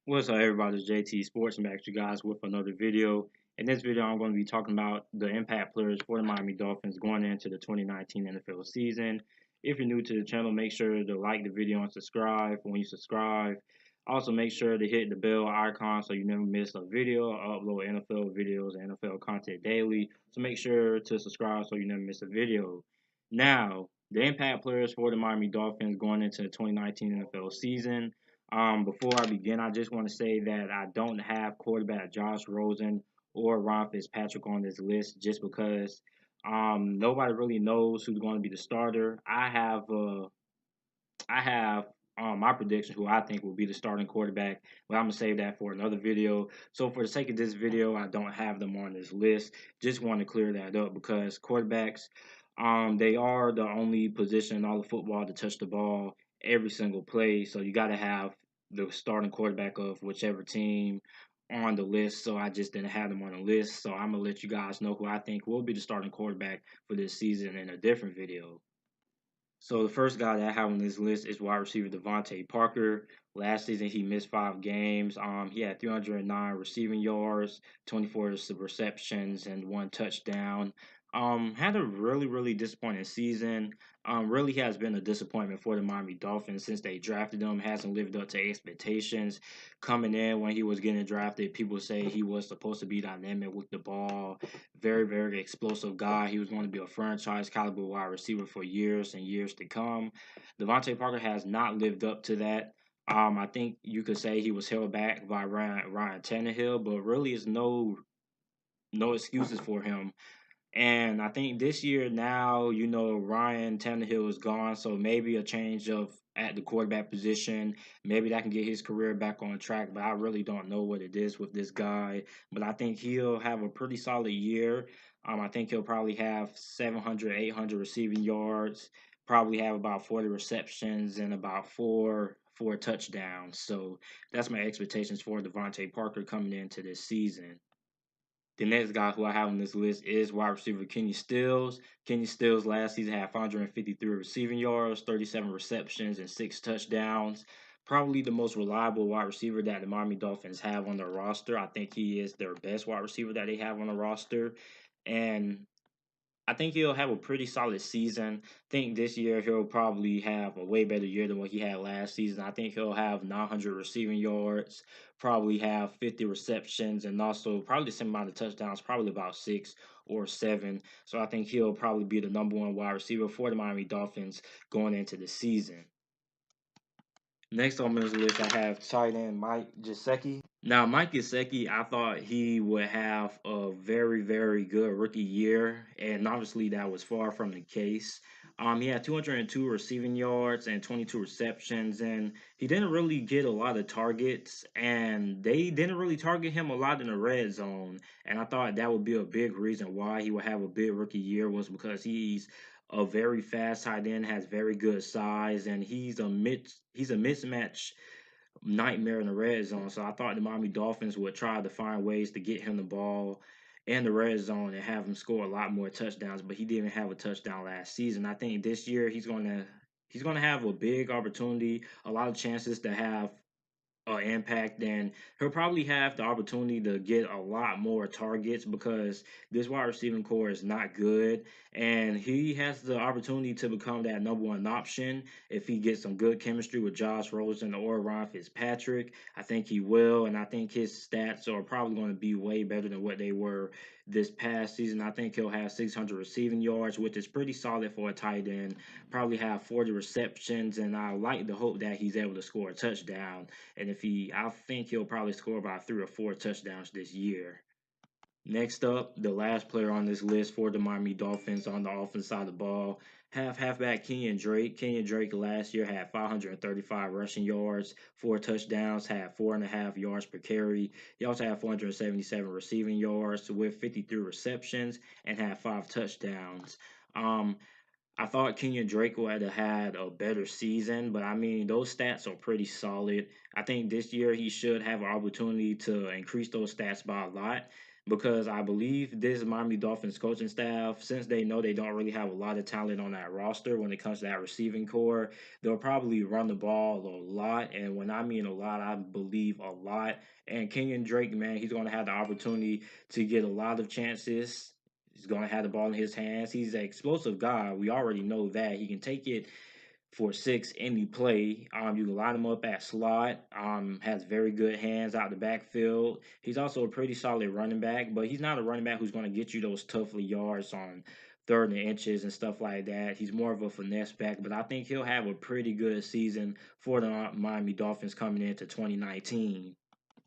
What's up, everybody? It's JT Sports. I'm back to you guys with another video. In this video, I'm going to be talking about the impact players for the Miami Dolphins going into the 2019 NFL season. If you're new to the channel, make sure to like the video and subscribe. When you subscribe, also make sure to hit the bell icon so you never miss a video. I upload NFL videos and NFL content daily, so make sure to subscribe so you never miss a video. Now, the impact players for the Miami Dolphins going into the 2019 NFL season. Before I begin, I just want to say that I don't have quarterback Josh Rosen or Ron Fitzpatrick on this list just because nobody really knows who's going to be the starter. I have my prediction who I think will be the starting quarterback, but I'm gonna save that for another video. So for the sake of this video, I don't have them on this list. Just want to clear that up because quarterbacks, they are the only position in all of football to touch the ball every single play. So you got to have the starting quarterback of whichever team on the list. So I just didn't have them on the list. So I'm gonna let you guys know who I think will be the starting quarterback for this season in a different video. So the first guy that I have on this list is wide receiver DeVante Parker. Last season he missed 5 games. He had 309 receiving yards, 24 receptions, and 1 touchdown. Had a really disappointing season. Really has been a disappointment for the Miami Dolphins since they drafted him. Hasn't lived up to expectations. Coming in when he was getting drafted, people say he was supposed to be dynamic with the ball, very explosive guy. He was going to be a franchise caliber wide receiver for years and years to come. DeVante Parker has not lived up to that. I think you could say he was held back by Ryan Tannehill, but really is no excuses for him. And I think this year now, Ryan Tannehill is gone, so maybe a change of at the quarterback position, maybe that can get his career back on track. But I really don't know what it is with this guy. But I think he'll have a pretty solid year. I think he'll probably have 700, 800 receiving yards, probably have about 40 receptions and about four touchdowns. So that's my expectations for DeVante Parker coming into this season. The next guy who I have on this list is wide receiver Kenny Stills. Kenny Stills last season had 553 receiving yards, 37 receptions, and 6 touchdowns. Probably the most reliable wide receiver that the Miami Dolphins have on their roster. I think he is their best wide receiver that they have on the roster. And I think he'll have a pretty solid season. I think this year he'll probably have a way better year than what he had last season. I think he'll have 900 receiving yards, probably have 50 receptions, and also probably the same amount of touchdowns, probably about 6 or 7. So I think he'll probably be the number 1 wide receiver for the Miami Dolphins going into the season. Next on this list, I have tight end Mike Gesicki. Now, Mike Gesicki, I thought he would have a very good rookie year, and obviously that was far from the case. He had 202 receiving yards and 22 receptions, and he didn't really get a lot of targets, and they didn't really target him a lot in the red zone. And I thought that would be a big reason why he would have a big rookie year was because he's a very fast tight end, has very good size, and he's a mismatch nightmare in the red zone. So I thought the Miami Dolphins would try to find ways to get him the ball in the red zone and have him score a lot more touchdowns. But he didn't have a touchdown last season. I think this year he's gonna have a big opportunity, a lot of chances to have impact, then he'll probably have the opportunity to get a lot more targets because this wide receiving core is not good. And he has the opportunity to become that number 1 option if he gets some good chemistry with Josh Rosen or Ron Fitzpatrick. I think he will, and I think his stats are probably going to be way better than what they were this past season. I think he'll have 600 receiving yards, which is pretty solid for a tight end. Probably have 40 receptions, and I like to hope that he's able to score a touchdown. And I think he'll probably score about 3 or 4 touchdowns this year. Next up, the last player on this list for the Miami Dolphins on the offense side of the ball, halfback Kenyan Drake. Kenyan Drake last year had 535 rushing yards, 4 touchdowns, had 4.5 yards per carry. He also had 477 receiving yards with 53 receptions and had 5 touchdowns. I thought Kenyon Drake would have had a better season, but I mean, those stats are pretty solid. I think this year he should have an opportunity to increase those stats by a lot. because I believe this Miami Dolphins coaching staff, since they know they don't really have a lot of talent on that roster when it comes to that receiving core, they'll probably run the ball a lot. And when I mean a lot, I believe a lot. And Kenyon Drake, man, he's going to have the opportunity to get a lot of chances. He's going to have the ball in his hands. He's an explosive guy. We already know that. He can take it for six any play. You can line him up at slot. Has very good hands out the backfield. He's also a pretty solid running back, but he's not a running back who's going to get you those tough yards on third and inches and stuff like that. He's more of a finesse back, but I think he'll have a pretty good season for the Miami Dolphins coming into 2019.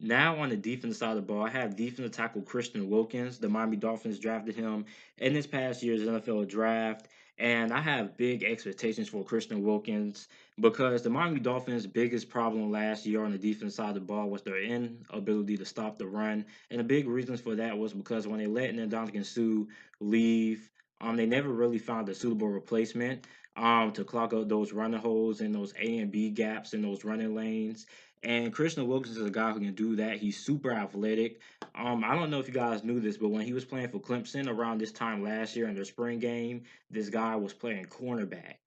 Now on the defensive side of the ball, I have defensive tackle Christian Wilkins. The Miami Dolphins drafted him in this past year's NFL draft, and I have big expectations for Christian Wilkins because the Miami Dolphins' biggest problem last year on the defensive side of the ball was their inability to stop the run, and the big reasons for that was because when they let Ndamukong Suh leave, they never really found a suitable replacement to clog up those running holes and those A and B gaps in those running lanes. And Christian Wilkins is a guy who can do that. He's super athletic. I don't know if you guys knew this, but when he was playing for Clemson around this time last year in their spring game, this guy was playing cornerback.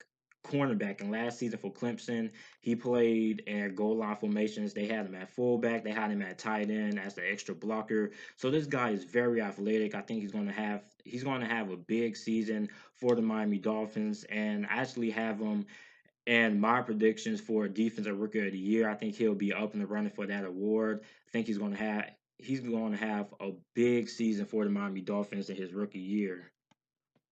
Cornerback. And last season for Clemson, he played in goal line formations. They had him at fullback. They had him at tight end as the extra blocker. So this guy is very athletic. I think he's going to have a big season for the Miami Dolphins, and I actually have him and my predictions for defensive rookie of the year. I think he'll be up in the running for that award. I think he's going to have a big season for the Miami Dolphins in his rookie year.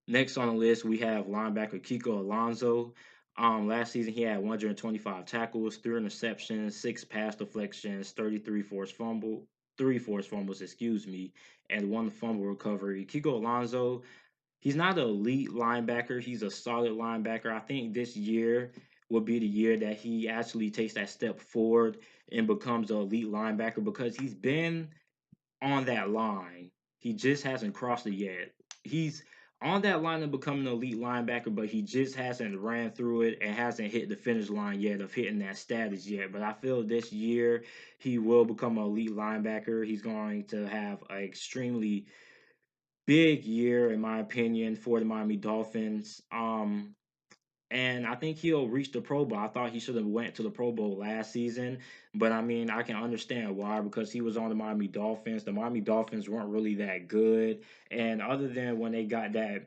Next on the list, we have linebacker Kiko Alonso. Last season he had 125 tackles, 3 interceptions, 6 pass deflections, 33 forced fumble, 3 forced fumbles, excuse me, and 1 fumble recovery. Kiko Alonso, he's not an elite linebacker. He's a solid linebacker. I think this year will be the year that he actually takes that step forward and becomes an elite linebacker because he's been on that line. He just hasn't crossed it yet. He's on that line of becoming an elite linebacker, but he just hasn't ran through it and hasn't hit the finish line yet of hitting that status yet. But I feel this year he will become an elite linebacker. He's going to have an extremely big year, in my opinion, for the Miami Dolphins. And I think he'll reach the Pro Bowl. I thought he should have went to the Pro Bowl last season, but I mean, I can understand why because he was on the Miami Dolphins. The Miami Dolphins weren't really that good, and other than when they got that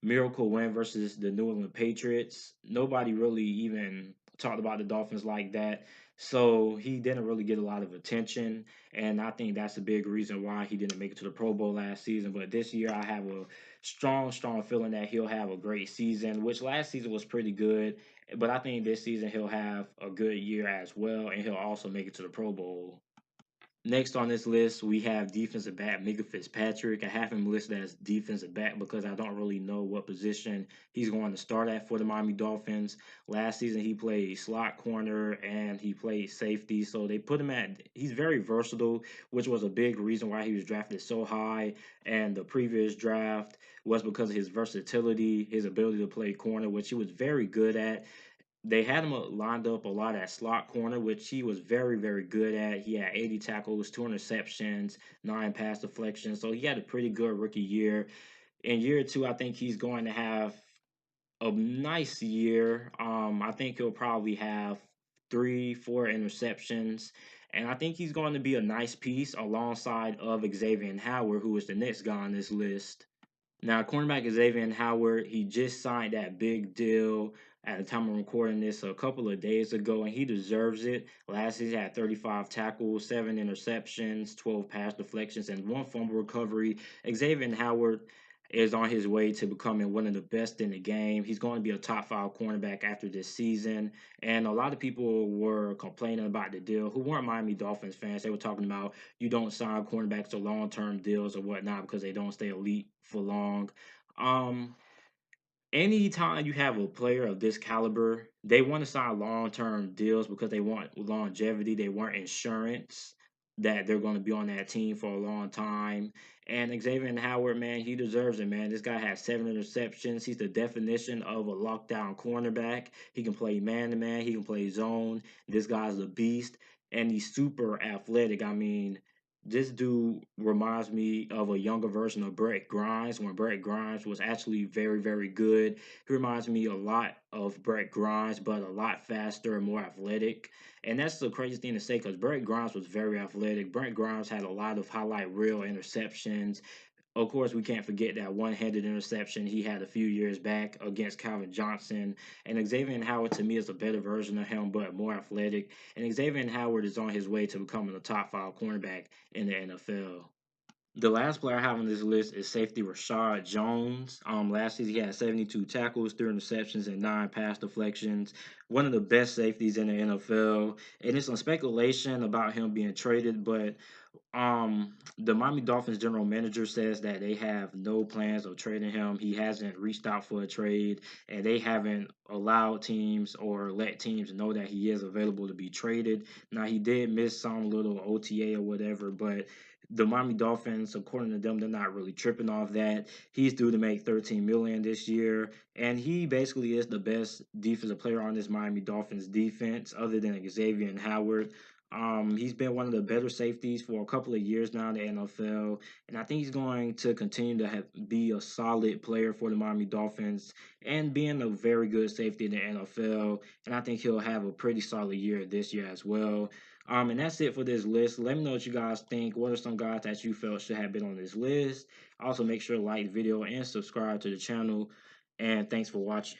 miracle win versus the New England Patriots, nobody really even talked about the Dolphins like that. So he didn't really get a lot of attention, and I think that's a big reason why he didn't make it to the Pro Bowl last season. But this year, I have a strong feeling that he'll have a great season, which last season was pretty good. But I think this season he'll have a good year as well, and he'll also make it to the Pro Bowl. Next on this list, we have defensive back Minka Fitzpatrick. I have him listed as defensive back because I don't really know what position he's going to start at for the Miami Dolphins. Last season, he played slot corner and he played safety. So they put him he's very versatile, which was a big reason why he was drafted so high. And the previous draft was because of his versatility, his ability to play corner, which he was very good at. They had him lined up a lot at slot corner, which he was very good at. He had 80 tackles, 2 interceptions, 9 pass deflections. So he had a pretty good rookie year. In year two, I think he's going to have a nice year. I think he'll probably have 3, 4 interceptions. And I think he's going to be a nice piece alongside of XAVIEN Howard, who is the next guy on this list. Now, cornerback XAVIEN Howard, he just signed that big deal at the time of recording this a couple of days ago, and he deserves it. Last season, he had 35 tackles, 7 interceptions, 12 pass deflections, and 1 fumble recovery. XAVIEN Howard is on his way to becoming one of the best in the game. He's going to be a top 5 cornerback after this season. And a lot of people were complaining about the deal who weren't Miami Dolphins fans. They were talking about you don't sign cornerbacks to long-term deals or whatnot because they don't stay elite for long. Um, Anytime you have a player of this caliber, they want to sign long-term deals because they want longevity. They want insurance that they're going to be on that team for a long time. And XAVIEN Howard, man, he deserves it, man. This guy has 7 interceptions. He's the definition of a lockdown cornerback. He can play man-to-man. He can play zone. This guy's a beast, and he's super athletic. I mean, This dude reminds me of a younger version of Brett Grimes when Brett Grimes was actually very, very good. He reminds me a lot of Brett Grimes, but a lot faster and more athletic. And that's the crazy thing to say because Brett Grimes was very athletic. Brett Grimes had a lot of highlight reel interceptions. Of course, we can't forget that one-handed interception he had a few years back against Calvin Johnson. And Xavier Howard, to me, is a better version of him, but more athletic. And Xavier Howard is on his way to becoming a top five cornerback in the NFL. The last player I have on this list is safety Rashad Jones. Last season he had 72 tackles, 3 interceptions, and 9 pass deflections. One of the best safeties in the NFL. And there's some speculation about him being traded, but the Miami Dolphins general manager says that they have no plans of trading him. He hasn't reached out for a trade, and they haven't allowed teams or let teams know that he is available to be traded. Now he did miss some little OTA or whatever, but the Miami Dolphins, according to them, they're not really tripping off that. He's due to make 13 million this year, and he basically is the best defensive player on this Miami Dolphins defense, other than Xavier Howard. He's been one of the better safeties for a couple of years now in the NFL, and I think he's going to continue to be a solid player for the Miami Dolphins and being a very good safety in the NFL. And I think he'll have a pretty solid year this year as well. And that's it for this list. Let me know what you guys think. What are some guys that you felt should have been on this list? Also, make sure to like the video and subscribe to the channel. And thanks for watching.